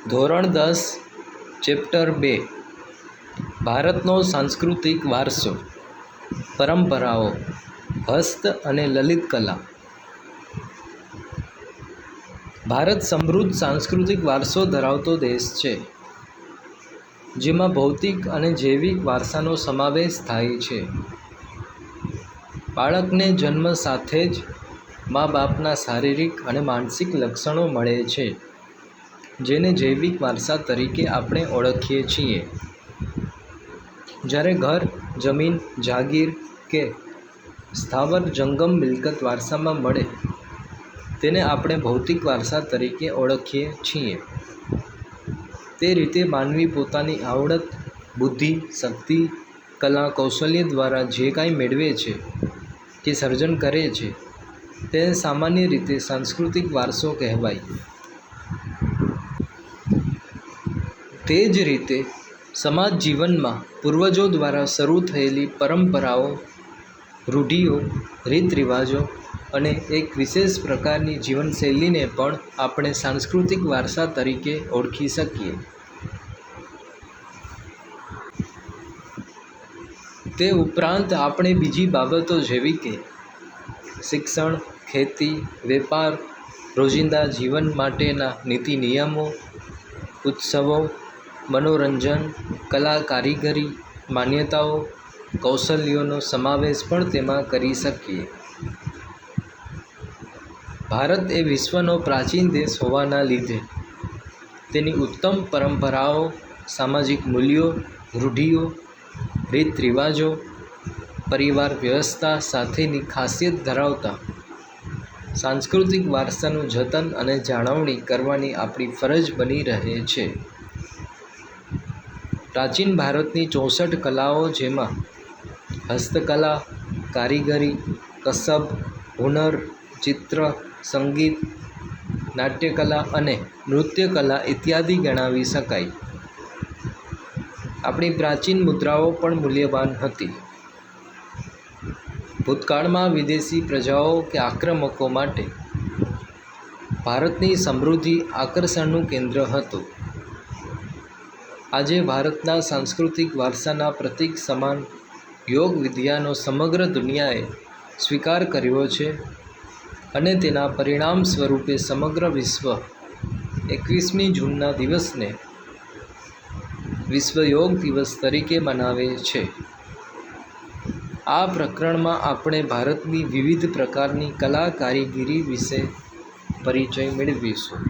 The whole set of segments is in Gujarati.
ધોરણ 10 ચેપ્ટર 2 ભારતનો સાંસ્કૃતિક વારસો, પરંપરાઓ, હસ્ત અને લલિત કલા. ભારત સમૃદ્ધ સાંસ્કૃતિક વારસો ધરાવતો દેશ છે, જેમાં ભૌતિક અને જૈવિક વારસાનો સમાવેશ થાય છે. બાળકને જન્મ સાથે જ મા બાપના શારીરિક અને માનસિક લક્ષણો મળે છે, જેને જૈવિક વારસા તરીકે આપણે ઓળખીએ છીએ. જ્યારે ઘર, જમીન, જાગીર કે સ્થાવર જંગમ મિલકત વારસામાં મળે, તેને આપણે ભૌતિક વારસા તરીકે ઓળખીએ છીએ. તે રીતે માનવી પોતાની આવડત, બુદ્ધિ, શક્તિ, કલા, કૌશલ્ય દ્વારા જે કાંઈ મેળવે છે કે સર્જન કરે છે, તેને સામાન્ય રીતે સાંસ્કૃતિક વારસો કહેવાય. તે જ રીતે સમાજ જીવનમાં પૂર્વજો દ્વારા શરૂ થયેલી પરંપરાઓ, રૂઢિઓ, રીતરિવાજો અને એક વિશેષ પ્રકારની જીવનશૈલીને પણ આપણે સાંસ્કૃતિક વારસા તરીકે ઓળખી શકીએ. તે ઉપરાંત આપણે બીજી બાબતો જેવી કે શિક્ષણ, ખેતી, વેપાર, રોજિંદા જીવન માટેના નીતિ નિયમો, ઉત્સવો, મનોરંજન, કલા કારીગરી, માન્યતાઓ, કૌશલ્યોનો સમાવેશ પણ તેમાં કરી શકીએ. ભારત એ વિશ્વનો પ્રાચીન દેશ હોવાના લીધે તેની ઉત્તમ પરંપરાઓ, સામાજિક મૂલ્યો, રૂઢિઓ, રીતરિવાજો, પરિવાર વ્યવસ્થા સાથેની ખાસિયત ધરાવતા સાંસ્કૃતિક વારસાનું જતન અને જાળવણી કરવાની આપણી ફરજ બની રહે છે. પ્રાચીન ભારતની 64 કલાઓ, જેમાં હસ્તકલા, કારીગરી, કસબ, હુનર, ચિત્ર, સંગીત, નાટ્યકલા અને નૃત્યકલા ઇત્યાદિ ગણાવી શકાય. આપણી પ્રાચીન મુદ્રાઓ પણ મૂલ્યવાન હતી. ભૂતકાળમાં વિદેશી પ્રજાઓ કે આક્રમકો માટે ભારતની સમૃદ્ધિ આકર્ષણનું કેન્દ્ર હતું. આજે ભારતના સાંસ્કૃતિક વારસાના પ્રતીક સમાન યોગ વિદ્યાનો સમગ્ર દુનિયાએ સ્વીકાર કર્યો છે અને તેના પરિણામ સ્વરૂપે સમગ્ર વિશ્વ 21મી જૂનના દિવસને વિશ્વ યોગ દિવસ તરીકે મનાવે છે. આ પ્રકરણમાં આપણે ભારતની વિવિધ પ્રકારની કલા કારીગરી વિશે પરિચય મેળવીશું.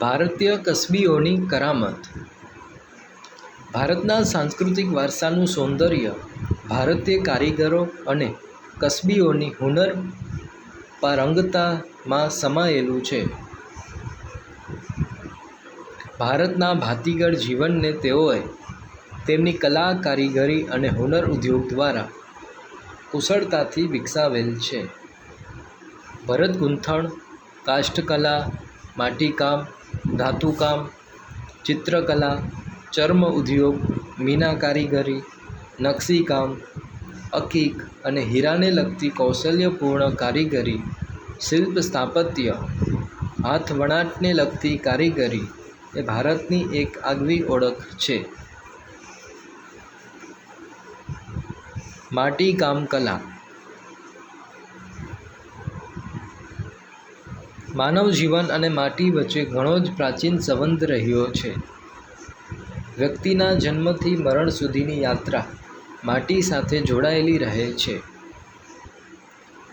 ભારતીય કસબીઓની કરામત. ભારતના સાંસ્કૃતિક વારસાનું સૌંદર્ય ભારતીય કારીગરો અને કસબીઓની હુનર પારંગતામાં સમાયેલું છે. ભારતના ભાતીગળ જીવનને તેઓએ તેમની કલા કારીગરી અને હુનર ઉદ્યોગ દ્વારા કુશળતાથી વિકસાવેલ છે. ભરત ગૂંથણ, કાષ્ઠકલા, માટીકામ, ધાતુકામ, ચિત્રકલા, ચર્મ ઉદ્યોગ, મીના કારીગરી, નકશીકામ, અકીક અને હીરાને લગતી કૌશલ્યપૂર્ણ કારીગરી, શિલ્પ સ્થાપત્ય, હાથવણાટને લગતી કારીગરી એ ભારતની એક આગવી ઓળખ છે. માટીકામ કલા. માનવ જીવન અને માટી વચ્ચે ઘણો જ પ્રાચીન સંબંધ રહ્યો છે. વ્યક્તિના જન્મથી મરણ સુધીની યાત્રા માટી સાથે જોડાયેલી રહે છે.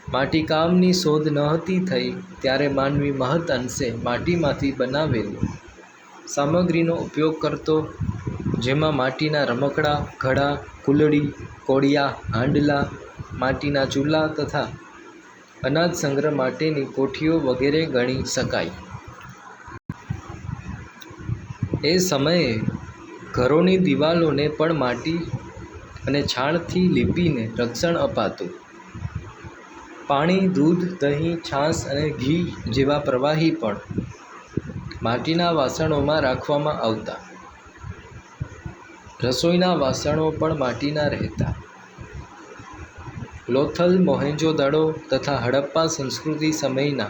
માટીકામની શોધ નહોતી થઈ ત્યારે માનવી મહદ અંશે માટીમાંથી બનાવેલી સામગ્રીનો ઉપયોગ કરતો, જેમાં માટીના રમકડાં, ઘડા, કુલડી, કોડિયા, હાંડલા, માટીના ચૂલા તથા અનાજ સંગ્રહ માટેની કોઠીઓ વગેરે ગણી શકાય. એ સમયે ઘરોની દિવાલોને પણ માટી અને છાણથી લીંપીને રક્ષણ અપાતું. પાણી, દૂધ, દહીં, છાશ અને ઘી જેવા પ્રવાહી પણ માટીના વાસણોમાં રાખવામાં આવતા. રસોઈના વાસણો પણ માટીના રહેતા. લોથલ, મોહેંજો-દડો તથા હડપ્પા સંસ્કૃતિ સમયના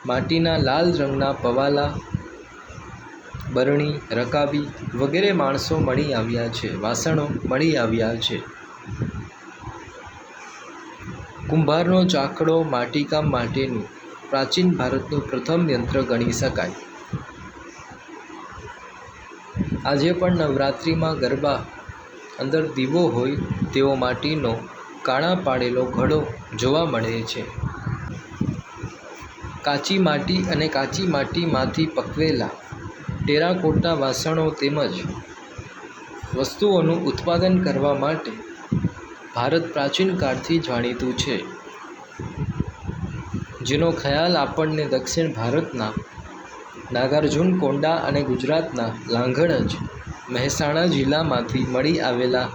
માટીના લાલ રંગના પવાલા, બરણી, રકાબી વગેરે વાસણો મળી આવ્યા છે. કુંભારનો ચાકડો માટીકામ માટેનું પ્રાચીન ભારતનું પ્રથમ યંત્ર ગણી શકાય. આજે પણ નવરાત્રિમાં ગરબા અંદર દીવો હોય તેવો માટીનો કાણા પાડેલો ઘડો જોવા મળે છે. કાચી માટી અને કાચી માટીમાંથી પકવેલા ટેરાકોટા વાસણો તેમજ વસ્તુઓનું ઉત્પાદન કરવા માટે ભારત પ્રાચીન કાળથી જાણીતું છે, જેનો ખ્યાલ આપણને દક્ષિણ ભારતના નાગાર્જુનકોંડા અને ગુજરાતના લાંઘણજ મહેસાણા જિલ્લામાંથી મળી આવેલા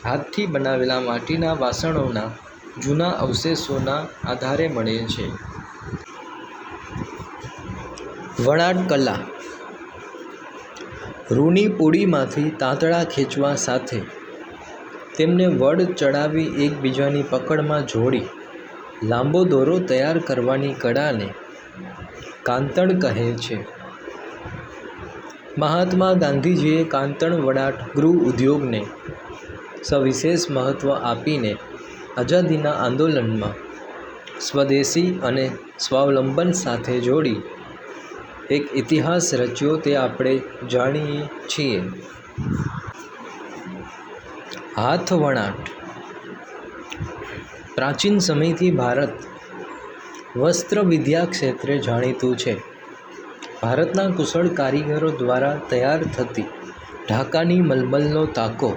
હાથથી બનાવેલા માટીના વાસણોના જૂના અવશેષોના આધારે મળે છે. વણાટ કલા. રૂની પૂડીમાંથી તાંતણા ખેંચવા સાથે તેમને વડ ચડાવી એકબીજાની પકડમાં જોડી લાંબો દોરો તૈયાર કરવાની કળાને કાંતણ કહે છે. મહાત્મા ગાંધીજીએ કાંતણ વણાટ ગૃહ ઉદ્યોગને સવિશેષ મહત્ત્વ આપીને આઝાદીના આંદોલનમાં સ્વદેશી અને સ્વાવલંબન સાથે જોડી એક ઇતિહાસ રચ્યો તે આપણે જાણીએ છીએ. હાથ વણાટ. પ્રાચીન સમયથી ભારત વસ્ત્ર વિદ્યા ક્ષેત્રે જાણીતું છે. ભારતના કુશળ કારીગરો દ્વારા તૈયાર થતી ઢાકાની મલમલનો તાકો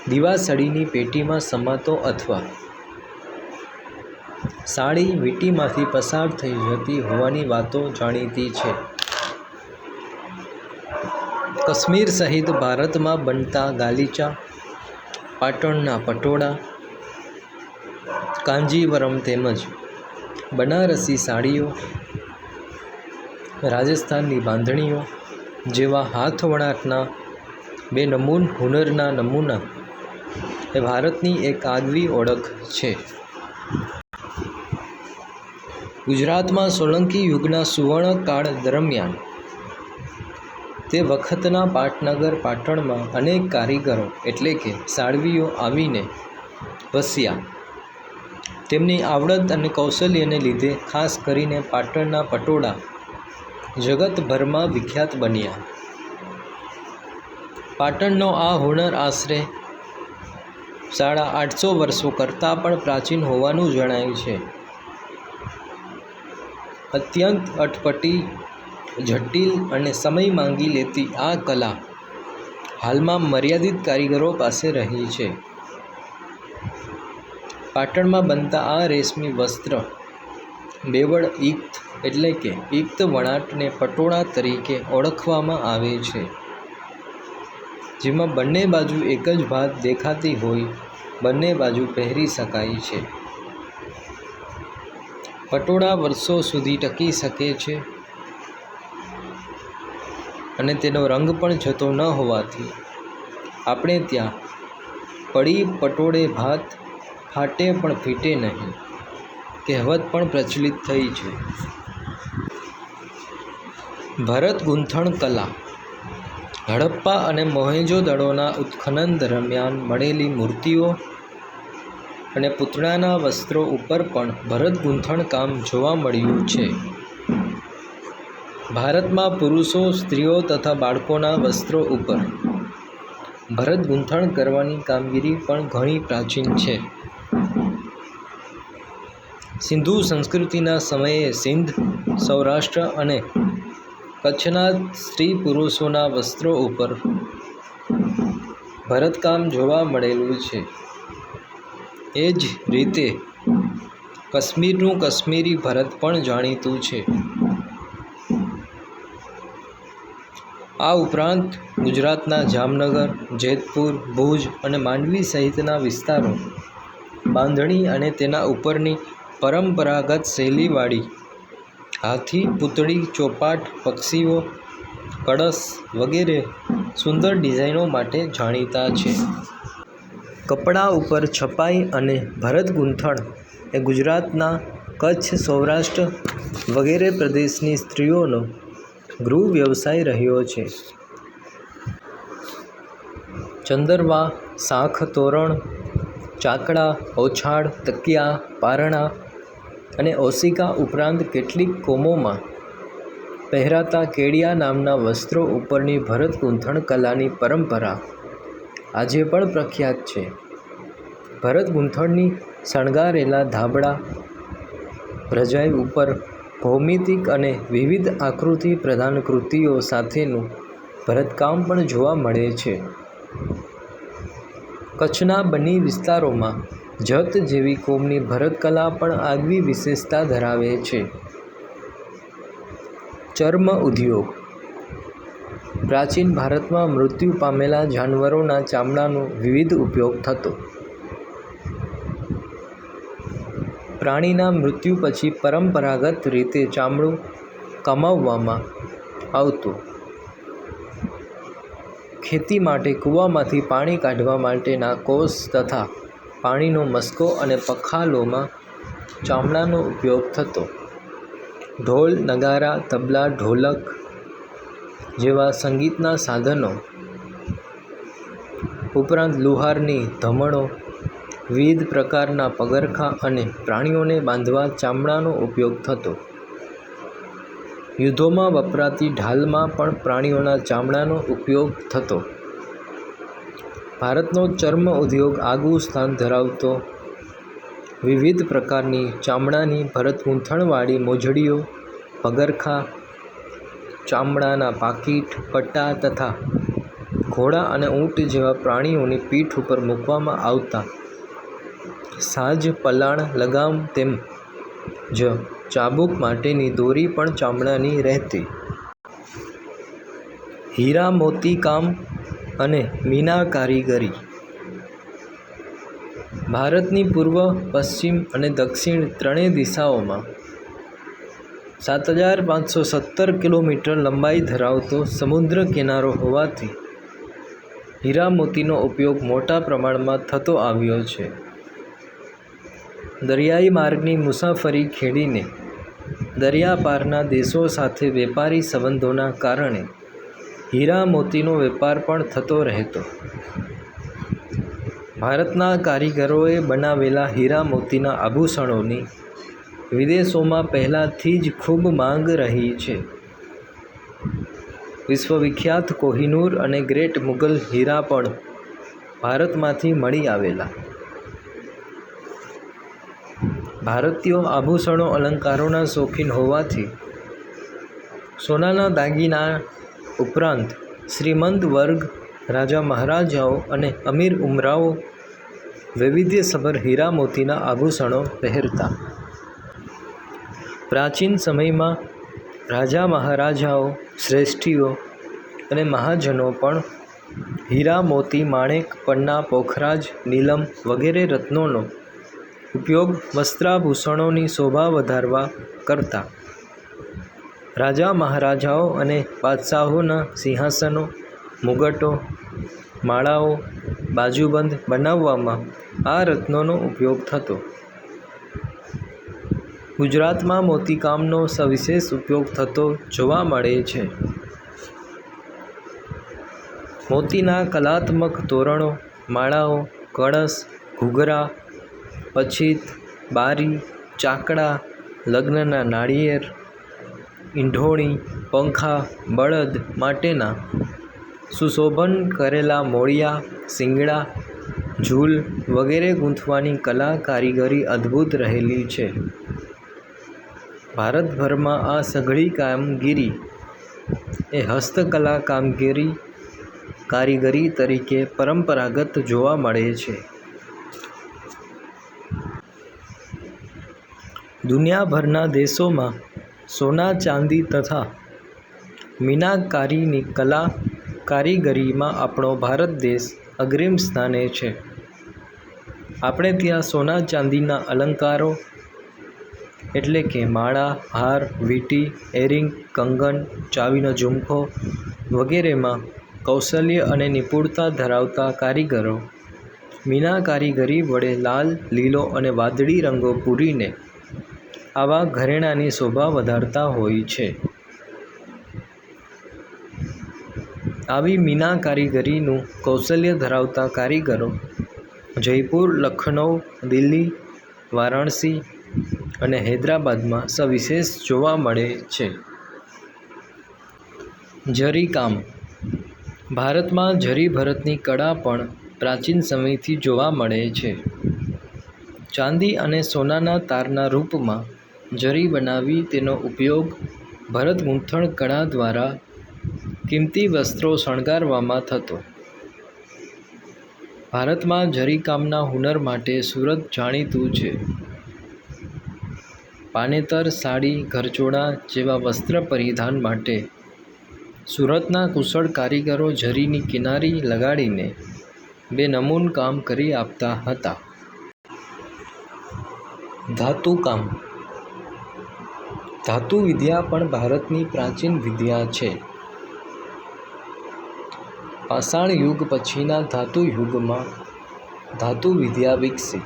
દીવાસળીની પેટીમાં સમાતો અથવા સાડી વીંટીમાંથી પસાર થઈ જતી હોવાની વાતો જાણીતી છે. કાશ્મીર સહિત ભારતમાં બનતા ગાલીચા, પાટણના પટોળા, કાંજીવરમ તેમજ બનારસી સાડીઓ, રાજસ્થાનની બાંધણીઓ જેવા હાથ વણાટના હુનરના નમૂના એ ભારતની એક આગવી ઓળખ છે. ગુજરાતમાં સોલંકી યુગના સુવર્ણકાળ દરમિયાન તે વખતના પાટનગર પાટણમાં અનેક કારીગરો એટલે કે સાળવીઓ આવીને વસ્યા. તેમની આવડત અને કૌશલ્યને લીધે ખાસ કરીને પાટણના પટોળા જગતભરમાં વિખ્યાત બન્યા. પાટણનો આ હુનર આશરે 850 વર્ષો કરતાં પણ પ્રાચીન હોવાનું જણાય છે. અત્યંત અટપટી, જટિલ અને સમય માંગી લેતી આ કલા હાલમાં મર્યાદિત કારીગરો પાસે રહી છે. પાટણમાં બનતા આ રેશમી વસ્ત્ર બેવડ ઇક્ત એટલે કે ઇક્ત વણાટને પટોળા તરીકે ઓળખવામાં આવે છે, જેમાં બંને બાજુ એક જ ભાત દેખાતી હોય બંને બાજુ પહેરી શકાય છે. પટોળા વર્ષો સુધી ટકી શકે છે અને તેનો રંગ પણ જતો ન હોવાથી આપણે ત્યાં પડી પટોળે ભાત ફાટે પણ ફીટે નહીં કહેવત પણ પ્રચલિત થઈ છે. ભરત ગૂંથણ કલા. હડપ્પા અને મોહેંજો-દડોના ઉત્ખનન દરમિયાન મળેલી મૂર્તિઓ અને પૂતળાના વસ્ત્રો ઉપર પણ ભરત ગૂંથણ કામ જોવા મળ્યું છે. ભારતમાં પુરુષો, સ્ત્રીઓ તથા બાળકોના વસ્ત્રો ઉપર ભરત ગૂંથણ કરવાની કામગીરી પણ ઘણી પ્રાચીન છે. સિંધુ સંસ્કૃતિના સમયે સિંધ, સૌરાષ્ટ્ર અને કચ્છના સ્ત્રી પુરુષોના વસ્ત્રો ઉપર ભરતકામ જોવા મળેલું છે. એ જ રીતે કાશ્મીરનું કાશ્મીરી ભરત પણ જાણીતું છે. આ ઉપરાંત ગુજરાતના જામનગર, જેતપુર, ભુજ અને માંડવી સહિતના વિસ્તારો બાંધણી અને તેના ઉપરની પરંપરાગત શૈલીવાળી હાથી, પૂતળી, ચોપાટ, પક્ષીઓ, કળશ વગેરે સુંદર ડિઝાઇનો માટે જાણીતા છે. કપડા ઉપર છપાઈ અને ભરત ગૂંથણ એ ગુજરાતના કચ્છ, સૌરાષ્ટ્ર વગેરે પ્રદેશની સ્ત્રીઓનો ગૃહ વ્યવસાય રહ્યો છે. ચંદરવા, શાંખ, તોરણ, ચાકડા, ઓછાડ, તકિયા, પારણા અને ઓશિકા ઉપરાંત કેટલીક કોમોમાં પહેરાતા કેડિયા નામના વસ્ત્રો ઉપરની ભરત ગૂંથણ કલાની પરંપરા આજે પણ પ્રખ્યાત છે. ભરત ગૂંથણની શણગારેલા ધાબળા, રજાઈ ઉપર ભૌમિતિક અને વિવિધ આકૃતિ પ્રધાન કૃતિઓ સાથેનું ભરતકામ પણ જોવા મળે છે. કચ્છના બન્ની વિસ્તારોમાં જત જેવી કોમની ભરતકલા પણ આગવી વિશેષતા ધરાવે છે. ચર્મ ઉદ્યોગ. પ્રાચીન ભારતમાં મૃત્યુ પામેલા જાનવરોના ચામડાનો વિવિધ ઉપયોગ થતો. પ્રાણીના મૃત્યુ પછી પરંપરાગત રીતે ચામડું કમાવવામાં આવતું. ખેતી માટે કૂવામાંથી પાણી કાઢવા માટેના કોસ તથા પાણીનો મસ્કો અને પખાલોમાં ચામડાનો ઉપયોગ થતો. ઢોલ, નગારા, તબલા, ઢોલક જેવા સંગીતના સાધનો ઉપરાંત લુહારની ધમણો, વિવિધ પ્રકારના પગરખાં અને પ્રાણીઓને બાંધવા ચામડાનો ઉપયોગ થતો. યુદ્ધોમાં વપરાતી ઢાલમાં પણ પ્રાણીઓના ચામડાનો ઉપયોગ થતો. ભારતનો ચર્મ ઉદ્યોગ આગવું સ્થાન ધરાવતો. વિવિધ પ્રકારની ચામડાની ભરતગૂંથણવાળી મોજડીઓ, પગરખાં, ચામડાના પાકીટ, પટ્ટા તથા ઘોડા અને ઊંટ જેવા પ્રાણીઓની પીઠ ઉપર મૂકવામાં આવતા સાજ, પલાણ, લગામ તેમજ ચાબૂક માટેની દોરી પણ ચામડાની રહેતી. હીરા મોતીકામ અને મીના કારીગરી. ભારતની પૂર્વ, પશ્ચિમ અને દક્ષિણ ત્રણેય દિશાઓમાં 7517 કિલોમીટર લંબાઈ ધરાવતો સમુદ્ર કિનારો હોવાથી હીરા મોતીનો ઉપયોગ મોટા પ્રમાણમાં થતો આવ્યો છે. દરિયાઈ માર્ગની મુસાફરી ખેડીને દરિયાપારના દેશો સાથે વેપારી સંબંધોના કારણે હીરા મોતીનો વેપાર પણ થતો રહેતો. ભારતના કારીગરોએ બનાવેલા હીરા મોતીના આભૂષણોની વિદેશોમાં પહેલાંથી જ ખૂબ માંગ રહી છે. વિશ્વવિખ્યાત કોહિનૂર અને ગ્રેટ મુગલ હીરા પણ ભારતમાંથી મળી આવેલા. ભારતીયો આભૂષણો અલંકારોના શોખીન હોવાથી સોનાના દાગીના ઉપરાંત શ્રીમંત વર્ગ, રાજા મહારાજાઓ અને અમીર ઉમરાવો વૈવિધ્યસભર હીરા મોતીના આભૂષણો પહેરતા. પ્રાચીન સમયમાં રાજા મહારાજાઓ, શ્રેષ્ઠીઓ અને મહાજનો પણ હીરા મોતી, માણેક, પન્ના, પોખરાજ, નીલમ વગેરે રત્નોનો ઉપયોગ વસ્ત્રાભૂષણોની શોભા વધારવા કરતા. રાજા મહારાજાઓ અને બાદશાહોના સિંહાસનો, મુગટો, માળાઓ, બાજુબંધ બનાવવામાં આ રત્નોનો ઉપયોગ થતો. ગુજરાતમાં મોતીકામનો સવિશેષ ઉપયોગ થતો જોવા મળે છે. મોતીના કલાત્મક તોરણો, માળાઓ, કળશ, ઘૂઘરા, પછીત, બારી, ચાકડા, લગ્નના નાળિયેર, ઈંઢોણી, પંખા, બળદ માટેના સુશોભન કરેલા મોળિયા, શિંગડા, ઝૂલ વગેરે ગૂંથવાની કલા કારીગરી અદ્ભુત રહેલી છે. ભારતભરમાં આ સઘળી કામગીરી એ હસ્તકલા કારીગરી તરીકે પરંપરાગત જોવા મળે છે. દુનિયાભરના દેશોમાં સોના, ચાંદી તથા મીનાકારીની કલા કારીગરીમાં આપણો ભારત દેશ અગ્રીમ સ્થાને છે. આપણે ત્યાં સોના ચાંદીના અલંકારો એટલે કે માળા, હાર, વીંટી, એરિંગ, કંગન, ચાવીનો ઝુમખો વગેરેમાં કૌશલ્ય અને નિપુણતા ધરાવતા કારીગરો મીના કારીગરી વડે લાલ, લીલો અને વાદળી રંગો પૂરીને આવા ઘરેણાંની શોભા વધારતા હોય છે. આવી મીના કારીગરીનું કૌશલ્ય ધરાવતા કારીગરો જયપુર, લખનૌ, દિલ્હી, વારાણસી અને હૈદરાબાદમાં સવિશેષ જોવા મળે છે. જરીકામ. ભારતમાં જરી ભરતની કળા પણ પ્રાચીન સમયથી જોવા મળે છે. ચાંદી અને સોનાના તારના રૂપમાં જરી બનાવી તેનો ઉપયોગ ભરત ગૂંથણ કળા દ્વારા કિંમતી વસ્ત્રો શણગારવામાં થતો. ભારતમાં જરીકામના હુનર માટે સુરત જાણીતું છે. પાનેતર, સાડી, ઘરચોળા જેવા વસ્ત્ર પરિધાન માટે સુરતના કુશળ કારીગરો જરીની કિનારી લગાડીને બેનમૂન કામ કરી આપતા હતા. ધાતુકામ. ધાતુ વિદ્યા પણ ભારતની પ્રાચીન વિદ્યા છે. પાષાણ યુગ પછીના ધાતુ યુગમાં ધાતુ વિદ્યા વિકસી.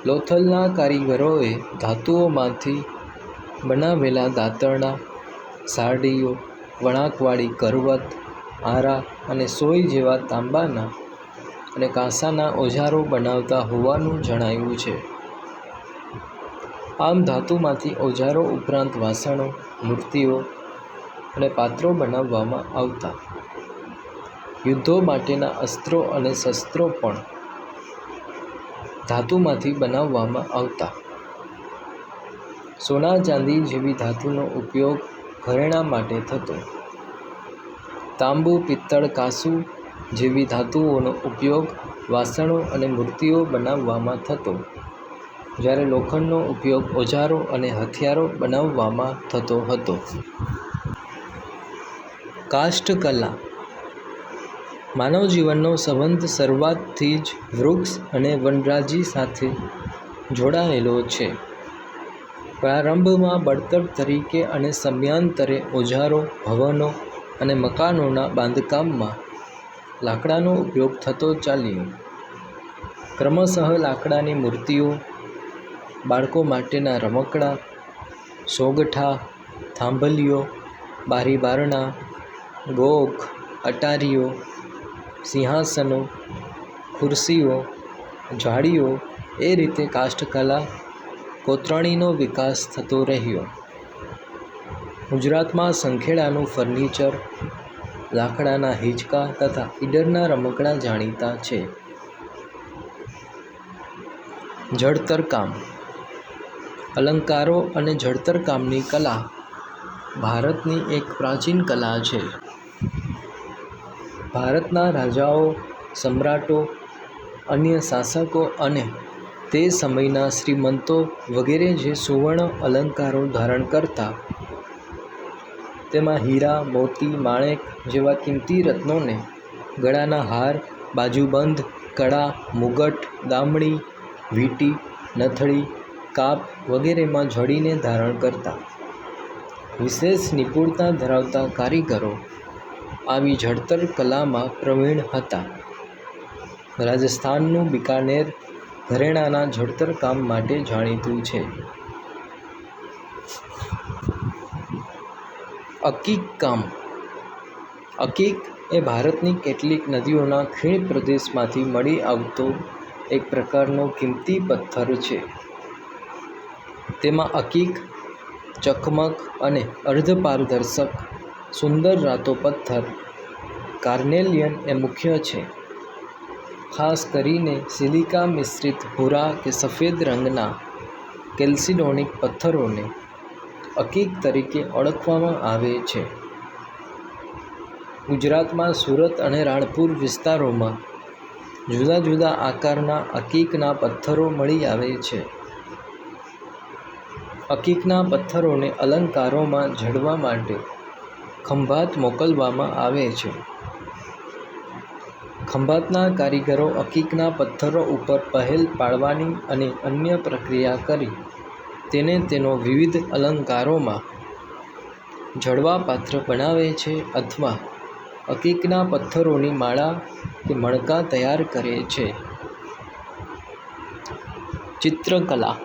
લોથલના કારીગરોએ ધાતુઓમાંથી બનાવેલા દાંતરડા, સારડીઓ, વણાકવાળી કરવત, આરા અને સોય જેવા તાંબાના અને કાંસાના ઓજારો બનાવતા હોવાનું જણાયું છે. આમ ધાતુમાંથી ઓજારો ઉપરાંત વાસણો, મૂર્તિઓ અને પાત્રો બનાવવામાં આવતા. યુદ્ધો માટેના અસ્ત્રો અને શસ્ત્રો પણ ધાતુમાંથી બનાવવામાં આવતા. સોના, ચાંદી જેવી ધાતુનો ઉપયોગ ઘરેણાં માટે થતો. તાંબુ, પિત્તળ, કાંસુ જેવી ધાતુઓનો ઉપયોગ વાસણો અને મૂર્તિઓ બનાવવામાં થતો, જ્યારે લોખંડનો ઉપયોગ ઓજારો અને હથિયારો બનાવવામાં થતો હતો. કાષ્ઠકલા. માનવ જીવનનો સંબંધ શરૂઆતથી જ વૃક્ષ અને વનરાજી સાથે જોડાયેલો છે. પ્રારંભમાં બળતણ તરીકે અને સમયાંતરે ઓજારો, ભવનો અને મકાનોના બાંધકામમાં લાકડાનો ઉપયોગ થતો ચાલ્યો. ક્રમશઃ લાકડાની મૂર્તિઓ, બાળકો માટેના રમકડાં, સોગઠા, થાંભલીઓ, બારી-બારણાં, ગોખ, અટારીઓ, સિંહાસનો, ખુરશીઓ, જાળીઓ એ રીતે કાષ્ઠકલા કોતરણીનો વિકાસ થતો રહ્યો. ગુજરાતમાં સંખેડાનું ફર્નિચર, લાકડાના હિંચકા તથા ઈડરના રમકડાં જાણીતા છે. જડતરકામ. અલંકારો અને જડતરકામની કલા ભારતની એક પ્રાચીન કલા છે. ભારતના રાજાઓ, સમ્રાટો, અન્ય શાસકો અને તે સમયના શ્રીમંતો વગેરે જે સુવર્ણ અલંકારો ધારણ કરતા, તેમાં હીરા, મોતી, માણેક જેવા કિંમતી રત્નોને ગળાના હાર, બાજુબંધ, કડા, મુગટ, દામડી, વીંટી, નથડી, કાપ વગેરેમાં જડીને ધારણ કરતા. વિશેષ નિપુણતા ધરાવતા કારીગરો આવી જડતર કલામાં પ્રવીણ હતા. રાજસ્થાનનું બિકાનેર ઘરેણાંના જડતર કામ માટે જાણીતું છે. અકીક કામ. અકીક એ ભારતની કેટલીક નદીઓના ખીણ પ્રદેશમાંથી મળી આવતો એક પ્રકારનો કિંમતી પથ્થર છે. તેમાં અકીક, ચકમક અને અર્ધપારદર્શક સુંદર રાતો પથ્થર કાર્નેલિયન એ મુખ્ય છે. ખાસ કરીને સિલિકા મિશ્રિત ભૂરા કે સફેદ રંગના કેલ્સિડોનિક પથ્થરોને અકીક તરીકે ઓળખવામાં આવે છે. ગુજરાતમાં સુરત અને રાણપુર વિસ્તારોમાં જુદા જુદા આકારના અકીકના પથ્થરો મળી આવે છે. અકીકના પથ્થરોને અલંકારોમાં જડવા માટે ખંભાત મોકલવામાં આવે છે. ખંભાતના કારીગરો અકીકના પથ્થરો ઉપર પહેલ પાડવાની અને અન્ય પ્રક્રિયા કરી તેને તેનો વિવિધ અલંકારોમાં જડવાપાત્ર બનાવે છે અથવા અકીકના પથ્થરોની માળા કે મણકા તૈયાર કરે છે. ચિત્રકલા.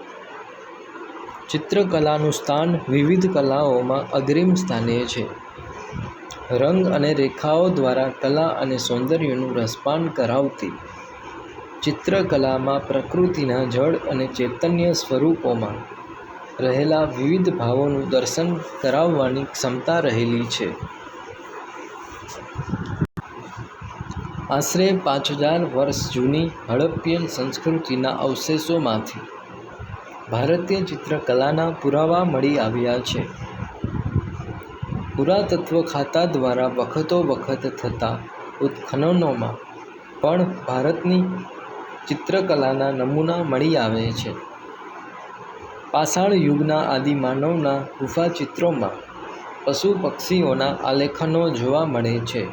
ચિત્રકલાનું સ્થાન વિવિધ કલાઓમાં અગ્રીમ સ્થાને છે. રંગ અને રેખાઓ દ્વારા કલા અને સૌંદર્યનું રસપાન કરાવતી ચિત્રકલામાં પ્રકૃતિના જડ અને ચૈતન્ય સ્વરૂપોમાં રહેલા વિવિધ ભાવોનું દર્શન કરાવવાની ક્ષમતા રહેલી છે. આશરે 5000 વર્ષ જૂની હડપ્પીયન સંસ્કૃતિના અવશેષોમાંથી ભારતીય ચિત્રકલાના પુરાવા મળી આવ્યા છે. પુરાતત્વ ખાતા દ્વારા વખતોવખત થતા ઉત્ખનનોમાં પણ ભારતની ચિત્રકલાના નમૂના મળી આવે છે. પાષાણ યુગના આદિમાનવના ગુફાચિત્રોમાં પશુ પક્ષીઓના આલેખનો જોવા મળે છે.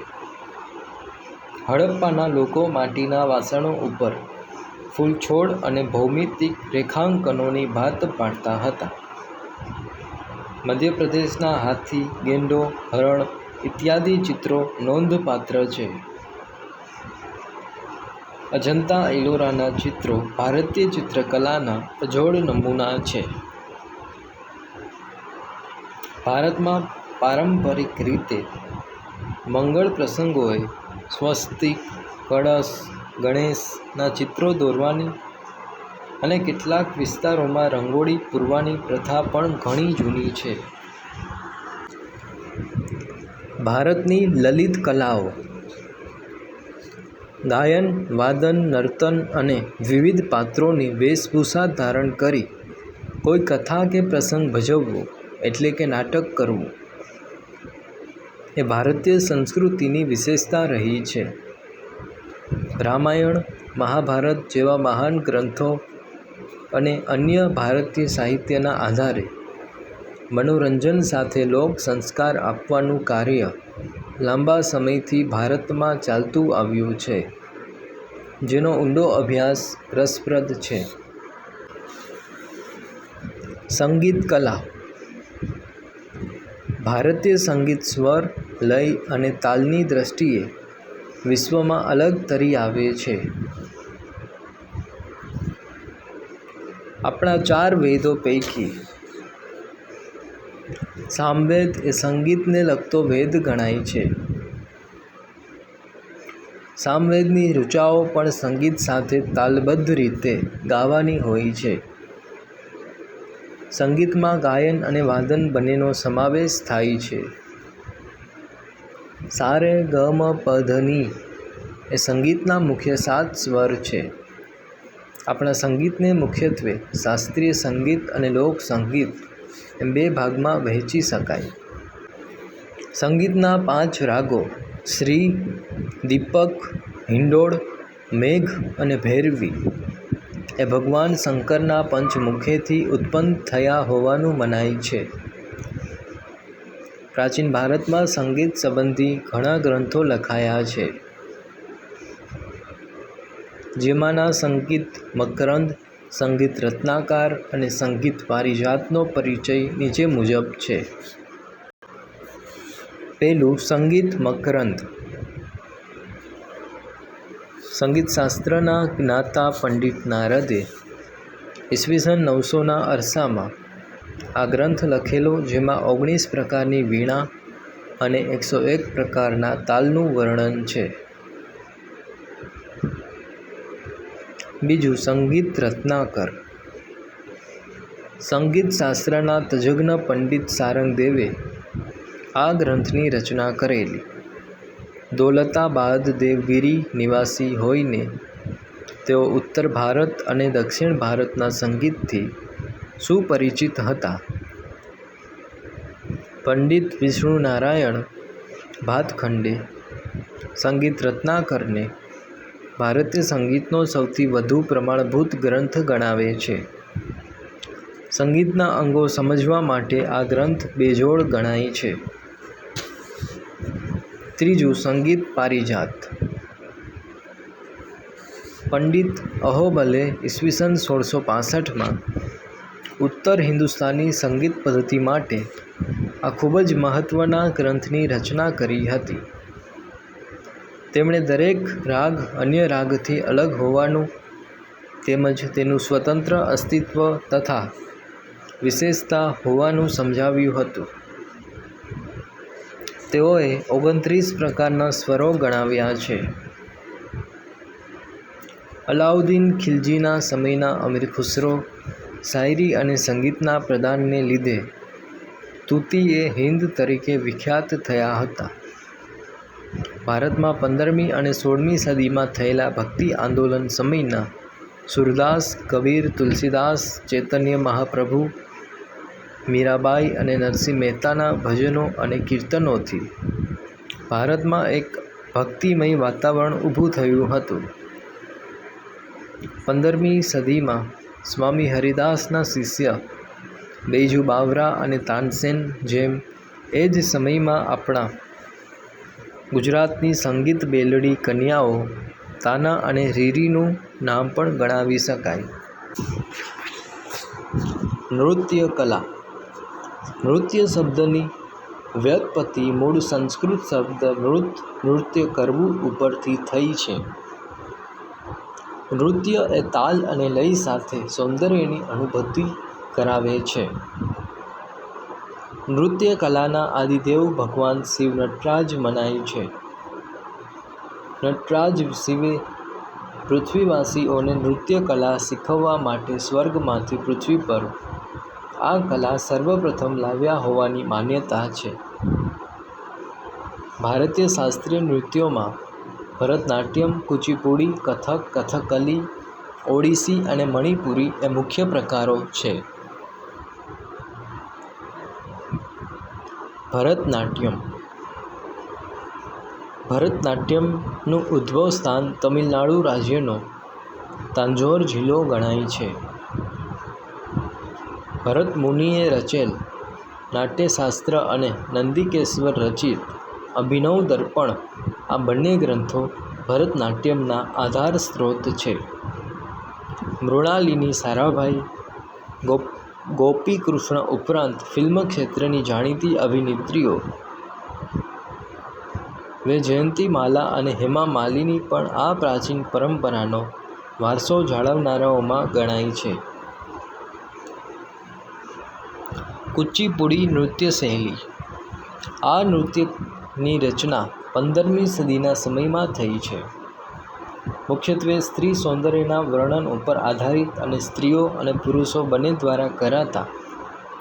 હડપ્પાના લોકો માટીના વાસણો ઉપર ફૂલછોડ અને ભૌમિતિક રેખાંકનોની ભાત પાડતા હતા. મધ્યપ્રદેશના હાથી, ગેંડો, હરણ ઇત્યાદિ ચિત્રો નોંધપાત્ર છે. અજંતા એલોરાના ચિત્રો ભારતીય ચિત્રકલાના અજોડ નમૂના છે. ભારતમાં પારંપરિક રીતે મંગળ પ્રસંગોએ સ્વસ્તિક, કળશ, ગણેશના ચિત્રો દોરવાની અને કેટલાક વિસ્તારોમાં રંગોળી પૂરવાની પ્રથા પણ ઘણી જૂની છે. ભારતની લલિત કલાઓ ગાયન, વાદન, નર્તન અને વિવિધ પાત્રોની વેશભૂષા ધારણ કરી કોઈ કથા કે પ્રસંગ ભજવવો એટલે કે નાટક કરવું એ ભારતીય સંસ્કૃતિની વિશેષતા રહી છે. રામાયણ, મહાભારત જેવા મહાન ગ્રંથો અને અન્ય ભારતીય સાહિત્યના આધારે મનોરંજન સાથે લોક સંસ્કાર આપવાનું કાર્ય લાંબા સમયથી ભારતમાં ચાલતું આવ્યું છે, જેનો ઊંડો અભ્યાસ રસપ્રદ છે. સંગીત કલા ભારતીય સંગીત સ્વર, લય અને તાલની દ્રષ્ટિએ વિશ્વમાં અલગ તરી આવે છે. આપણા 4 વેદો પૈકી સામવેદ એ સંગીતને લગતો વેદ ગણાય છે. સામવેદની ઋચાઓ પણ સંગીત સાથે તાલબદ્ધ રીતે ગાવાની હોય છે. સંગીતમાં ગાયન અને વાદન બંનેનો સમાવેશ થાય છે. સા રે ગ મ પ ધ ની એ સંગીતના મુખ્ય 7 સ્વર છે. આપણા સંગીતને મુખ્યત્વે શાસ્ત્રીય સંગીત અને લોક સંગીત એમ 2 ભાગમાં વહેંચી શકાય. સંગીતના 5 રાગો શ્રી, દીપક, હિંડોળ, મેઘ અને ભૈરવી એ ભગવાન શંકરના પંચમુખેથી ઉત્પન્ન થયા હોવાનું મનાય છે. પ્રાચીન ભારતમાં સંગીત સંબંધી ઘણા ગ્રંથો લખાયા છે, જેમાંના સંગીત મકરંદ, સંગીત રત્નાકર અને સંગીત પારિજાતનો પરિચય નીચે મુજબ છે. પહેલું સંગીત મકરંદ. સંગીતશાસ્ત્રના જ્ઞાતા પંડિત નારદે ઈસવીસન 900ના અરસામાં આ ગ્રંથ લખેલો, જેમાં 19 પ્રકારની વીણા અને 101 પ્રકારના તાલનું વર્ણન છે. બીજું સંગીત રત્નાકર. સંગીતશાસ્ત્રના તજજ્ઞ પંડિત સારંગદેવે આ ગ્રંથની રચના કરેલી. દૌલતાબાદ દેવગિરી નિવાસી હોઈને તેઓ ઉત્તર ભારત અને દક્ષિણ ભારતના સંગીતથી સુપરિચિત હતા. પંડિત વિષ્ણુનારાયણ ભાતખંડે સંગીત રત્નાકરને ભારતીય સંગીતનો સૌથી વધુ પ્રમાણભૂત ગ્રંથ ગણાવે છે. સંગીતના અંગો સમજવા માટે આ ગ્રંથ બેજોડ ગણાય છે. ત્રીજું સંગીત પારિજાત. પંડિત અહોબલે ઈસવીસન 1665માં ઉત્તર હિન્દુસ્તાની સંગીત પદ્ધતિ માટે આ ખૂબ જ મહત્ત્વના ગ્રંથની રચના કરી હતી. તેમણે દરેક રાગ અન્ય રાગથી અલગ હોવાનું તેમજ તેનું સ્વતંત્ર અસ્તિત્વ તથા વિશેષતા હોવાનું સમજાવ્યું હતું. તેઓએ 29 પ્રકારના સ્વરો ગણાવ્યા છે. અલાઉદ્દીન ખિલજીના સમયના અમીર ખુસરો શાયરી અને સંગીતના પ્રદાનને લીધે તૂતી-એ-હિન્દ તરીકે વિખ્યાત થયા હતા. ભારતમાં 15મી અને 16મી સદીમાં થયેલા ભક્તિ આંદોલન સમયના સૂરદાસ, કબીર, તુલસીદાસ, ચૈતન્ય મહાપ્રભુ, મીરાબાઈ અને નરસિંહ મહેતાના ભજનો અને કીર્તનોથી ભારતમાં એક ભક્તિમય વાતાવરણ ઊભું થયું હતું. 15મી સદીમાં સ્વામી હરિદાસના શિષ્ય બૈજુ બાવરા અને તાનસેન જેમ એ જ સમયમાં આપણા ગુજરાતની સંગીત બેલડી કન્યાઓ તાના અને રીરીનું નામ પણ ગણાવી શકાય. નૃત્ય કલા. નૃત્ય શબ્દની વ્યુત્પત્તિ મૂળ સંસ્કૃત શબ્દ નૃત્ય કરવું ઉપરથી થઈ છે. નૃત્ય એ તાલ અને લય સાથે સૌંદર્યની અનુભૂતિ કરાવે છે. નૃત્ય કલાના આદિદેવ ભગવાન શિવ નટરાજ મનાય છે. નટરાજ શિવે પૃથ્વીવાસીઓને નૃત્ય કલા શીખવવા માટે સ્વર્ગમાંથી પૃથ્વી પર આ કલા સર્વપ્રથમ લાવ્યા હોવાની માન્યતા છે. ભારતીય શાસ્ત્રીય નૃત્યોમાં ભરતનાટ્યમ, કુચીપુડી, કથક, કથકલી, ઓડિસી અને મણિપુરી એ મુખ્ય પ્રકારો છે. ભરતનાટ્યમ. ભરતનાટ્યમનું ઉદ્ભવ સ્થાન તમિલનાડુ રાજ્યનો તાંજોર જિલ્લો ગણાય છે. ભરત મુનિએ રચેલ નાટ્યશાસ્ત્ર અને નંદિકેશ્વર રચિત અભિનવ દર્પણ આ બંને ગ્રંથો ભરતનાટ્યમના આધાર સ્ત્રોત છે. મૃણાલિની સારાભાઈ, ગોપીકૃષ્ણ ઉપરાંત ફિલ્મ ક્ષેત્રની જાણીતી અભિનેત્રીઓ વૈજયંતીમાલા અને હેમા માલિની પણ આ પ્રાચીન પરંપરાનો વારસો જાળવનારાઓમાં ગણાય છે. કુચીપુડી નૃત્ય શૈલી. આ નૃત્યની રચના 15મી સદીના સમયમાં થઈ છે. મુખ્યત્વે સ્ત્રી સૌંદર્યના વર્ણન ઉપર આધારિત અને સ્ત્રીઓ અને પુરુષો બંને દ્વારા કરાતા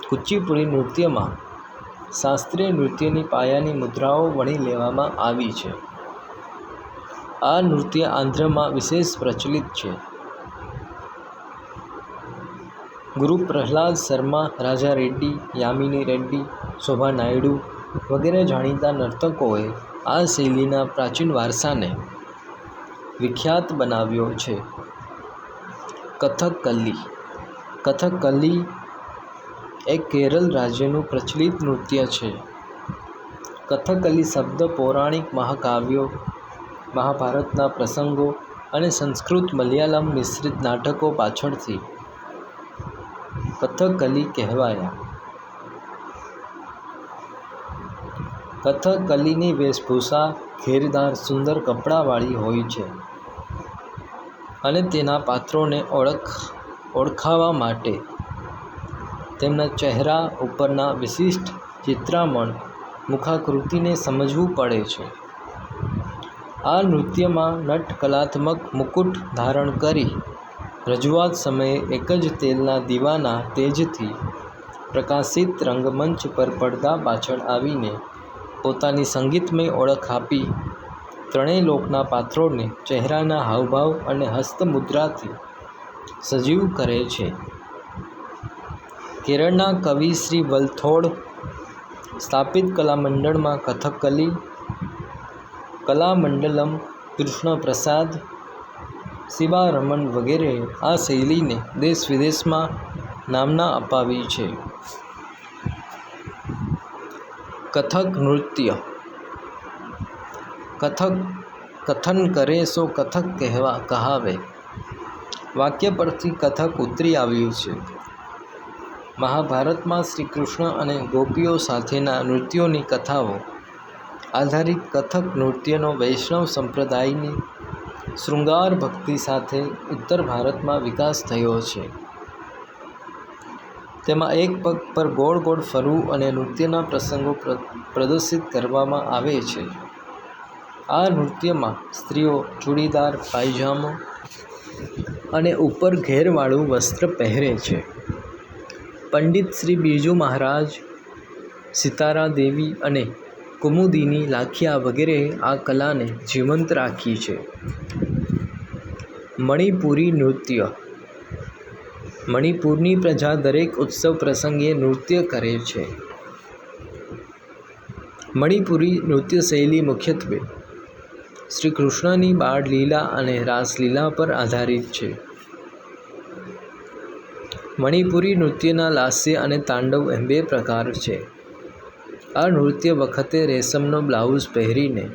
કુચીપુડી નૃત્યમાં શાસ્ત્રીય નૃત્યની પાયાની મુદ્રાઓ વણી લેવામાં આવી છે. આ નૃત્ય આંધ્રમાં વિશેષ પ્રચલિત છે. ગુરુ પ્રહલાદ શર્મા, રાજા રેડ્ડી, યામિની રેડ્ડી, શોભા નાયડુ વગેરે જાણીતા નર્તકોએ આ શૈલીના પ્રાચીન વારસાને વિખ્યાત બનાવ્યો છે. કથકલી. કથકલી એ કેરળ રાજ્યનું પ્રચલિત નૃત્ય છે. કથકલી શબ્દ પૌરાણિક મહાકાવ્યો, મહાભારતના પ્રસંગો અને સંસ્કૃત મલયાલમ મિશ્રિત નાટકો પાછળથી કથકલી કહેવાયા. કથકલીની વેશભૂષા ઘેરદાર સુંદર કપડાવાળી હોય છે અને તેના પાત્રોને ઓળખાવા માટે તેમના ચહેરા ઉપરના વિશિષ્ટ ચિત્રામણ મુખાકૃતિને સમજવું પડે છે. આ નૃત્યમાં નટ કલાત્મક મુકુટ ધારણ કરી રજૂઆત સમયે એક જ તેલના દીવાના તેજથી પ્રકાશિત રંગમંચ પર પડદા પાછળ આવીને પોતાની સંગીતમય ઓળખ આપી ત્રણેય લોકના પાત્રોને ચહેરાના હાવભાવ અને હસ્તમુદ્રાથી સજીવ કરે છે. કેરળના કવિ શ્રી વલથોડ સ્થાપિત કલામંડળમાં કથકલી કલામંડલમ, કૃષ્ણપ્રસાદ, શિવારમણ વગેરેએ આ શૈલીને દેશ વિદેશમાં નામના અપાવી છે. કથક નૃત્ય. કથન કરે સો કથક કહાવે વાક્ય પરથી કથક ઉતરી આવ્યું છે. મહાભારતમાં શ્રી કૃષ્ણ અને ગોપીઓ સાથેના નૃત્યોની કથાઓ આધારિત કથક નૃત્યનો વૈષ્ણવ સંપ્રદાયની શૃંગાર ભક્તિ સાથે ઉત્તર ભારતમાં વિકાસ થયો છે. તેમાં એક પગ પર ગોળ ગોળ ફરવું અને નૃત્યના પ્રસંગો પ્રદર્શિત કરવામાં આવે છે. આ નૃત્યમાં સ્ત્રીઓ ચૂડીદાર, પાયજામો અને ઉપર ઘેરવાળું વસ્ત્ર પહેરે છે. પંડિત શ્રી બિરજુ મહારાજ, સિતારા દેવી અને કુમુદિની લાખિયા વગેરેએ આ કલાને જીવંત રાખી છે. મણિપુરી નૃત્ય. મણિપુરની પ્રજા દરેક ઉત્સવ પ્રસંગે નૃત્ય કરે છે. મણિપુરી નૃત્ય શૈલી મુખ્યત્વે શ્રી કૃષ્ણની બાળ લીલા અને રાસલીલા પર આધારિત છે. મણિપુરી નૃત્યના લાસ્ય અને તાંડવ એમ બે પ્રકાર છે. આ નૃત્ય વખતે રેશમનો બ્લાઉઝ પહેરીને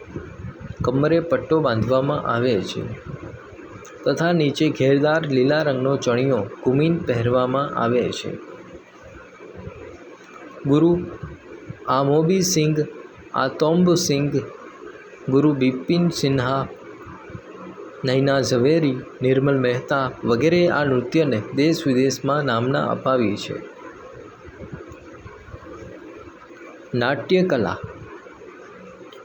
કમરે પટ્ટો બાંધવામાં આવે છે તથા નીચે ઘેરદાર લીલા રંગનો ચણિયો કુમીન પહેરવામાં આવે છે. ગુરુ આમોબી સિંઘ, આતોમ્બ સિંઘ, ગુરુ બિપિન સિન્હા, નૈના ઝવેરી, નિર્મલ મહેતા વગેરેએ આ નૃત્યને દેશ વિદેશમાં નામના અપાવી છે. નાટ્યકલા.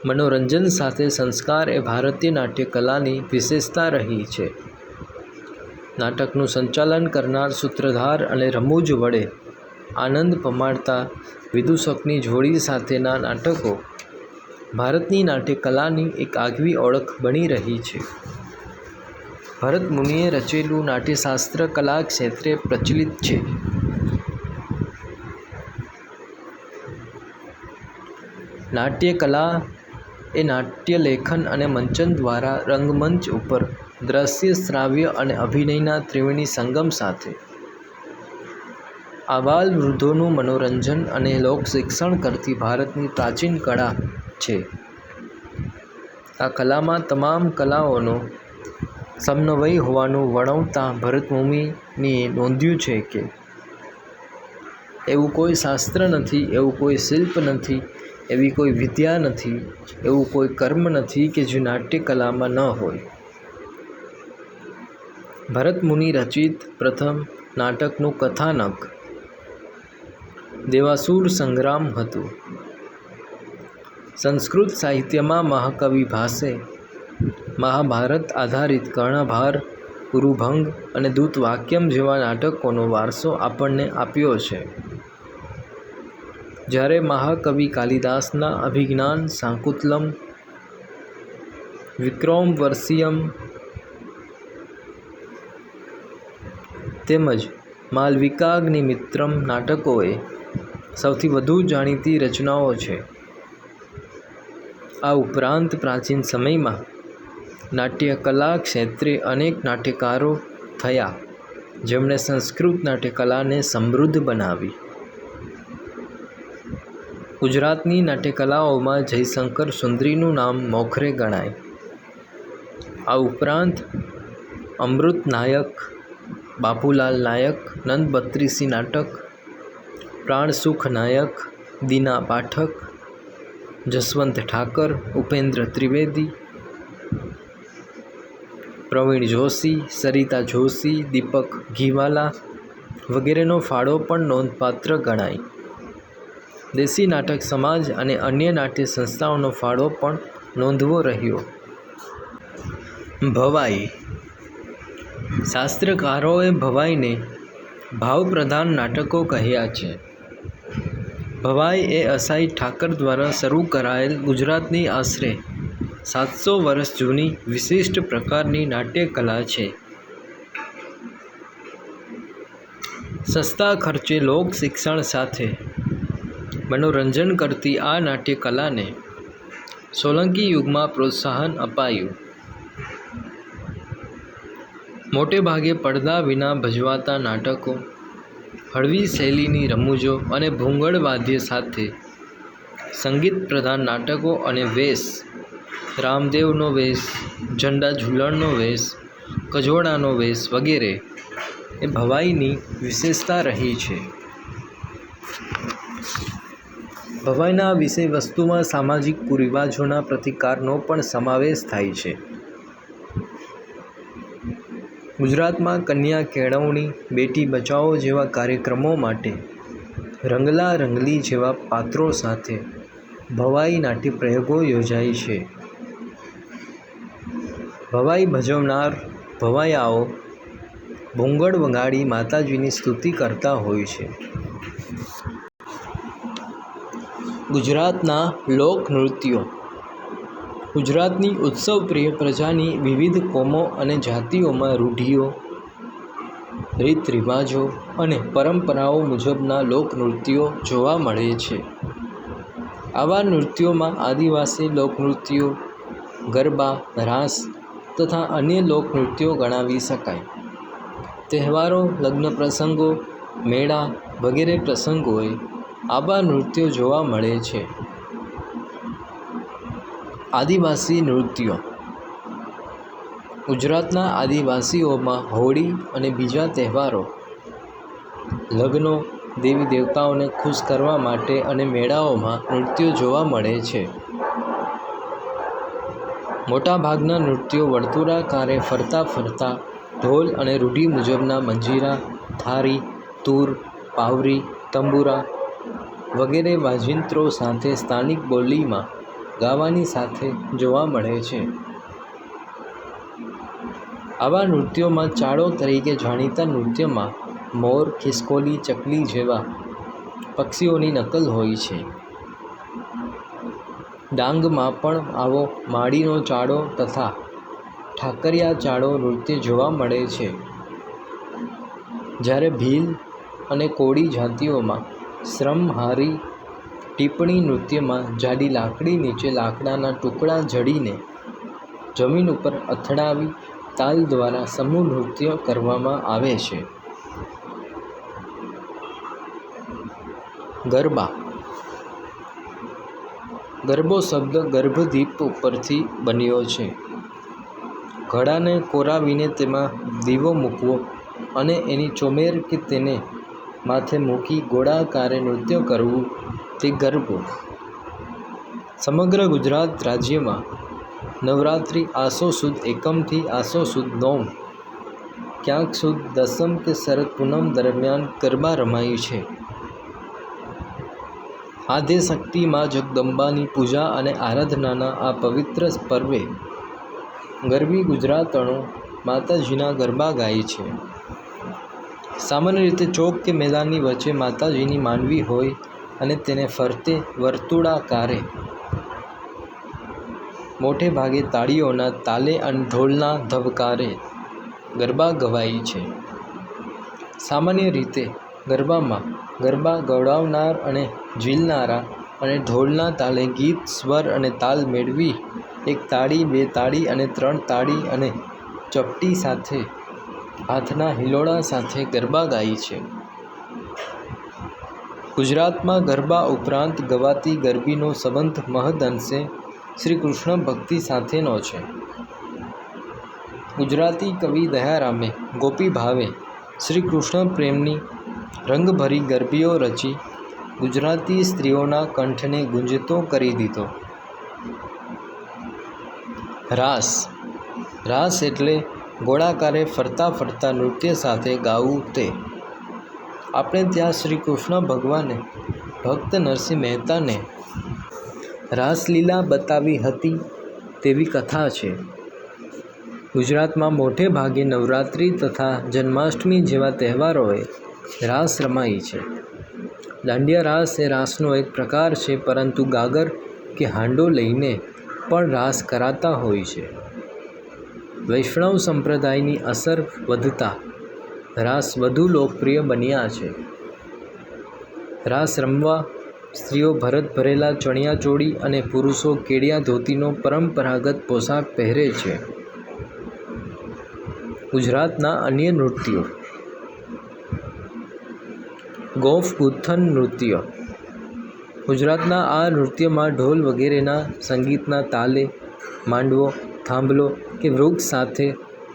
મનોરંજન સાથે સંસ્કાર એ ભારતીય નાટ્યકલાની વિશેષતા રહી છે. નાટકનું સંચાલન કરનાર સૂત્રધાર અને રમૂજ વડે આનંદ પમાડતા વિદૂષકની જોડી સાથેના નાટકો ભારતની નાટ્યકલાની એક આગવી ઓળખ બની રહી છે. ભરત મુનિએ રચેલું નાટ્યશાસ્ત્ર કલા ક્ષેત્રે પ્રચલિત છે. નાટ્યકલા એ નાટ્યલેખન અને મંચન દ્વારા રંગમંચ ઉપર દ્રશ્ય, શ્રાવ્ય અને અભિનયના ત્રિવેણી સંગમ સાથે આબાલ વૃદ્ધોનું મનોરંજન અને લોકશિક્ષણ કરતી ભારતની પ્રાચીન કળા છે. આ કલામાં તમામ કલાઓનો સમન્વય હોવાનું વર્ણવતા ભરતમુનિએ નોંધ્યું છે કે એવું કોઈ શાસ્ત્ર નથી, એવું કોઈ શિલ્પ નથી, એવી કોઈ વિદ્યા નથી, એવું કોઈ કર્મ નથી કે જે નાટ્યકલામાં ન હોય. ભરતમુનિ રચિત પ્રથમ નાટકનું કથાનક દેવાસુર સંગ્રામ હતું. સંસ્કૃત સાહિત્યમાં મહાકવિ ભાસે મહાભારત આધારિત કર્ણભાર, કુરુભંગ અને દૂતવાક્યમ જેવા નાટકોનો વારસો આપણને આપ્યો છે. જ્યારે મહાકવિ કાલિદાસના અભિજ્ઞાન શાકુંતલમ, વિક્રમોર્વશિયમ તેમજ માલવિકાગ્નિમિત્રમ નાટકોએ સૌથી વધુ જાણીતી રચનાઓ છે. આ ઉપરાંત પ્રાચીન સમયમાં નાટ્યકલા ક્ષેત્રે અનેક નાટ્યકારો થયા જેમણે સંસ્કૃત નાટ્યકલાને સમૃદ્ધ બનાવી. ગુજરાતની નાટ્યકલાઓમાં જયશંકર સુંદરીનું નામ મોખરે ગણાય. આ ઉપરાંત અમૃત નાયક, બાપુલાલ નાયક, નંદ બત્રીસી નાટક, પ્રાણસુખ નાયક, દીના પાઠક, જસવંત ઠાકર, ઉપેન્દ્ર ત્રિવેદી, પ્રવીણ જોશી, સરિતા જોશી, દીપક ઘીવાલા વગેરેનો ફાળો પણ નોંધપાત્ર ગણાય. દેશી નાટક સમાજ અને અન્ય નાટ્ય સંસ્થાઓનો ફાળો પણ નોંધવો રહ્યો. ભવાઈ. શાસ્ત્રકારોએ ભવાઈને ભાવપ્રધાન નાટકો કહ્યા છે. ભવાઈ એ અસાઈ ઠાકર દ્વારા શરૂ કરાયેલ ગુજરાતની આશરે 700 વર્ષ જૂની વિશિષ્ટ પ્રકારની નાટ્યકલા છે. સસ્તા ખર્ચે લોક શિક્ષણ સાથે મનોરંજન કરતી આ નાટ્યકલાને સોલંકી યુગમાં પ્રોત્સાહન અપાયું. મોટે ભાગે પડદા વિના ભજવાતા નાટકો, હળવી શૈલીની રમૂજો અને ભૂંગળ વાદ્ય સાથે સંગીત પ્રધાન નાટકો અને વેશ, રામદેવનો વેશ, ઝંડા ઝૂલણનો વેશ, કજોડાનો વેશ વગેરે એ ભવાઈની વિશેષતા રહી છે. ભવાઈના વિષય વસ્તુમાં સામાજિક કુરિવાજોના પ્રતિકારનો પણ સમાવેશ થાય છે. ગુજરાતમાં કન્યા કેળવણી, બેટી બચાવો જેવા કાર્યક્રમો માટે રંગલા રંગલી જેવા પાત્રો સાથે ભવાઈ નાટ્ય પ્રયોગો યોજાય છે. ભવાઈ ભજવનાર ભવાયાઓ ભૂંગળ વગાડી માતાજીની સ્તુતિ કરતા હોય છે. ગુજરાતના લોકનૃત્યો. ગુજરાતની ઉત્સવપ્રિય પ્રજાની વિવિધ કોમો અને જાતિઓમાં રૂઢિઓ, રીત રિવાજો અને પરંપરાઓ મુજબના લોકનૃત્યો જોવા મળે છે. આવા નૃત્યોમાં આદિવાસી લોકનૃત્યો, ગરબા, રાસ તથા અન્ય લોકનૃત્યો ગણાવી શકાય. તહેવારો, લગ્ન પ્રસંગો, મેળા વગેરે પ્રસંગોએ આવા નૃત્યો જોવા મળે છે. આદિવાસી નૃત્યો. ગુજરાતના આદિવાસીઓમાં હોળી અને બીજા તહેવારો, લગ્નો, દેવી દેવતાઓને ખુશ કરવા માટે અને મેળાઓમાં નૃત્યો જોવા મળે છે. મોટાભાગના નૃત્યો વર્તુળાકારે ફરતા ફરતા ઢોલ અને રૂઢિ મુજબના મંજીરા, થારી, તૂર, પાવરી, તંબુરા વગેરે વાજિંત્રો સાથે સ્થાનિક બોલીમાં ગાવાની સાથે જોવા મળે છે. આવા નૃત્યોમાં ચાડો તરીકે જાણીતા નૃત્યમાં મોર, ખિસકોલી, ચકલી જેવા પક્ષીઓની નકલ હોય છે. ડાંગમાં પણ આવો માડીનો ચાડો તથા ઠાકરિયા ચાડો નૃત્ય જોવા મળે છે. જ્યારે ભીલ અને કોળી જાતિઓમાં શ્રમહારી ટીપણી નૃત્યમાં જાડી લાકડી નીચે લાકડાના ટુકડા જડીને જમીન ઉપર અથડાવી તાલ દ્વારા સમૂહ નૃત્ય કરવામાં આવે છે. ગરબા. ગરબો શબ્દ ગર્ભદીપ ઉપરથી બન્યો છે. ઘડાને કોરાવીને તેમાં દીવો મૂકવો અને એની ચોમેર કે તેને માથે મૂકી ગોળાકારે નૃત્ય કરવું તે ગરબો. સમગ્ર ગુજરાત રાજ્યમાં નવરાત્રિ આસો સુદ એકમથી આસો સુદ નોમ, ક્યાંક સુદ દસમ કે શરદ પૂનમ દરમિયાન ગરબા રમાય છે. આદ્યશક્તિ માં જગદંબાની પૂજા અને આરાધનાના આ પવિત્ર પર્વે ગરબી ગુજરાતણો માતાજીના ગરબા ગાય છે. સામાન્ય રીતે ચોક કે મેદાનની વચ્ચે માતાજીની માંડવી હોય અને તેને ફરતે વર્તુળાકારે મોટે ભાગે તાળીઓના તાલે અને ઢોલના ધબકારે ગરબા ગવાય છે. સામાન્ય રીતે ગરબામાં ગરબા ગવડાવનાર અને ઝીલનારા અને ઢોલના તાલે ગીત, સ્વર અને તાલ મેળવી એક તાળી, બે તાળી અને ત્રણ તાળી અને ચપટી સાથે હાથના હિલોળા સાથે ગરબા ગાય છે. ગુજરાતમાં ગરબા ઉપરાંત ગવાતી ગરબીનો સંબંધ મહદઅંશે શ્રી કૃષ્ણ ભક્તિ સાથેનો છે. ગુજરાતી કવિ દયારામે ગોપી ભાવે શ્રી કૃષ્ણ પ્રેમની રંગભરી ગરબીઓ રચી ગુજરાતી સ્ત્રીઓના કંઠને ગુંજતો કરી દીધો. રાસ. રાસ એટલે ગોળાકારે ફરતા ફરતા નૃત્ય સાથે ગાવું તે. આપણે ત્યાં શ્રી કૃષ્ણ ભગવાને ભક્ત નરસિંહ મહેતાને રાસલીલા બતાવી હતી તેવી કથા છે. ગુજરાતમાં મોટે ભાગે નવરાત્રિ તથા જન્માષ્ટમી જેવા તહેવારોએ રાસ રમાય છે. દાંડિયા રાસ એ રાસનો એક પ્રકાર છે, પરંતુ ગાગર કે હાંડો લઈને પણ રાસ કરાતા હોય છે. વૈષ્ણવ સંપ્રદાયની અસર વધતા રાસ વધુ લોકપ્રિય બન્યા છે. રાસ રમવા સ્ત્રીઓ ભરત ભરેલા ચણિયાચોળી અને પુરુષો કેડિયા ધોતીનો પરંપરાગત પોશાક પહેરે છે. ગુજરાતના અન્ય નૃત્યો. ગોફ ગુથ્થન નૃત્ય. ગુજરાતના આ નૃત્યમાં ઢોલ વગેરેના સંગીતના તાલે માંડવો, થાંભલો કે વૃક્ષ સાથે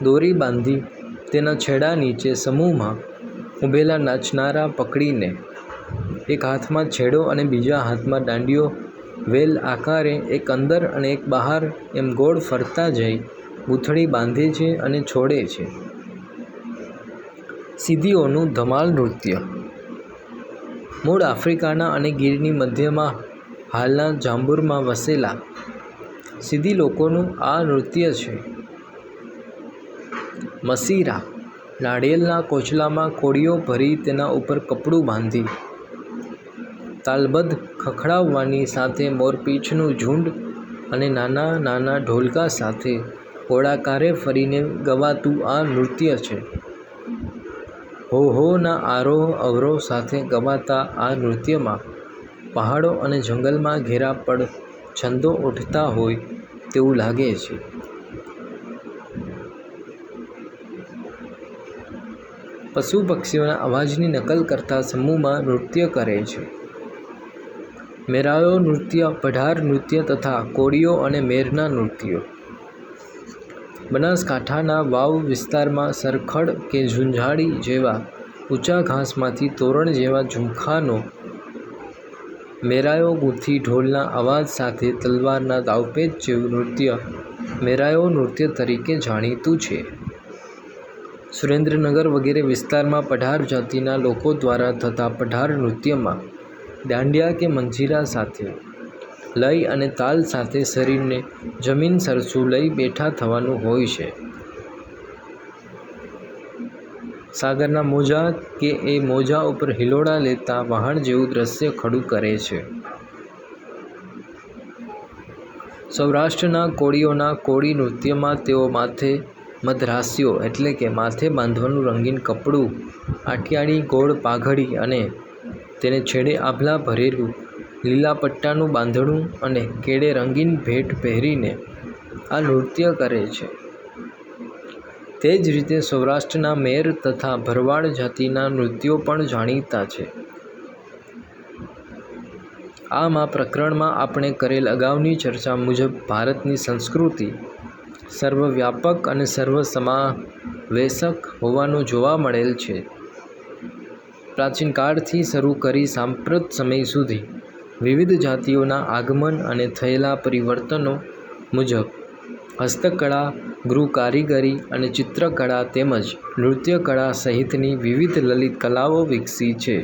દોરી બાંધી તેના છેડા નીચે સમૂહમાં ઊભેલા નાચનારા પકડીને એક હાથમાં છેડો અને બીજા હાથમાં દાંડિયો વેલ આકારે એક અંદર અને એક બહાર એમ ગોળ ફરતા જઈ ગૂંથણી બાંધે છે અને છોડે છે. સિદ્દીઓનું ધમાલ નૃત્ય. મૂળ આફ્રિકાના અને ગીરની મધ્યમાં હાલના જાંબુરમાં વસેલા સિધી લોકોનું આ નૃત્ય છે. મસીરા નાળિયેરના કોચલામાં કોળીઓ ભરી તેના ઉપર કપડું બાંધી તાલબદ્ધ ખખડાવવાની સાથે મોરપીંછનું ઝુંડ અને નાના નાના ઢોલકા સાથે ગોળાકારે ફરીને ગવાતું આ નૃત્ય છે. હો હોના આરોહ અવરોહ સાથે ગવાતા આ નૃત્યમાં પહાડો અને જંગલમાં ઘેરા પડ છંદો ઉઠતા હોય તેવું લાગે છે. પશુ પક્ષીઓના અવાજની નકલ કરતા સમૂહમાં નૃત્ય કરે છે. મેરાયો નૃત્ય, પઢાર નૃત્ય તથા કોળીઓ અને મેરના નૃત્યો. બનાસકાંઠાના વાવ વિસ્તારમાં સરખડ કે ઝુંઝાડી જેવા ઊંચા ઘાસમાંથી તોરણ જેવા ઝુમખાનો મેરાયો ગૂંથી ઢોલના અવાજ સાથે તલવારના દાવપેચ જેવું નૃત્ય મેરાયો નૃત્ય તરીકે જાણીતું છે. સુરેન્દ્રનગર વગેરે વિસ્તારમાં પઢાર જાતિના લોકો દ્વારા થતા પઢાર નૃત્યમાં દાંડિયા કે મંજીરા સાથે લય અને તાલ સાથે શરીરને જમીન સરસું લઈ બેઠા થવાનું હોય છે. સાગરના મોજા કે એ મોજા ઉપર હિલોડા લેતા વહાણ જેવું દ્રશ્ય ખડું કરે છે. સૌરાષ્ટ્રના કોળીઓના કોળી નૃત્યમાં તેઓ માથે મધરાસ્યો એટલે કે માથે બાંધવાનું રંગીન કપડું, આટિયાળી ગોળ પાઘડી અને તેને છેડે આભલા ભરેલું લીલા પટ્ટાનું બાંધણું અને કેડે રંગીન ભેટ પહેરીને આ નૃત્ય કરે છે. તે જ રીતે સૌરાષ્ટ્રના મેર તથા ભરવાડ જાતિના નૃત્યો પણ જાણીતા છે. આમ આ પ્રકરણમાં આપણે કરેલ અગાઉની ચર્ચા મુજબ ભારતની સંસ્કૃતિ સર્વવ્યાપક અને સર્વસમાવેશક હોવાનું જોવા મળેલ છે. પ્રાચીન કાળથી શરૂ કરી સાંપ્રત સમય સુધી વિવિધ જાતિઓના આગમન અને થયેલા પરિવર્તનો મુજબ હસ્તકળા, ગૃહ કારીગરી અને ચિત્રકળા તેમજ નૃત્યકળા સહિતની વિવિધ લલિત કલાઓ વિકસી છે.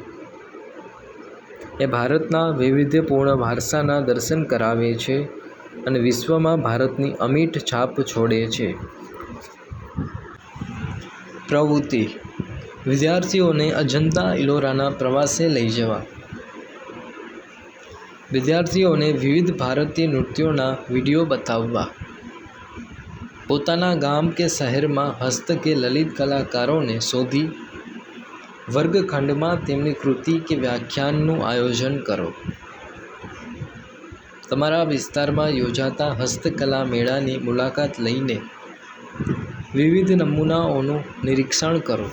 એ ભારતના વૈવિધ્યપૂર્ણ વારસાના દર્શન કરાવે છે અને વિશ્વમાં ભારતની અમીટ છાપ છોડે છે. પ્રવૃત્તિ: વિદ્યાર્થીઓને અજંતા ઇલોરાના પ્રવાસે લઈ જવા. વિદ્યાર્થીઓને વિવિધ ભારતીય નૃત્યોના વિડીયો બતાવવા. પોતાના ગામ કે શહેરમાં હસ્ત કે લલિત કલાકારોને શોધી વર્ગખંડમાં તેમની કૃતિ કે વ્યાખ્યાનનું આયોજન કરો. તમારા વિસ્તારમાં યોજાતા હસ્તકલા મેળાની મુલાકાત લઈને વિવિધ નમૂનાઓનું નિરીક્ષણ કરો.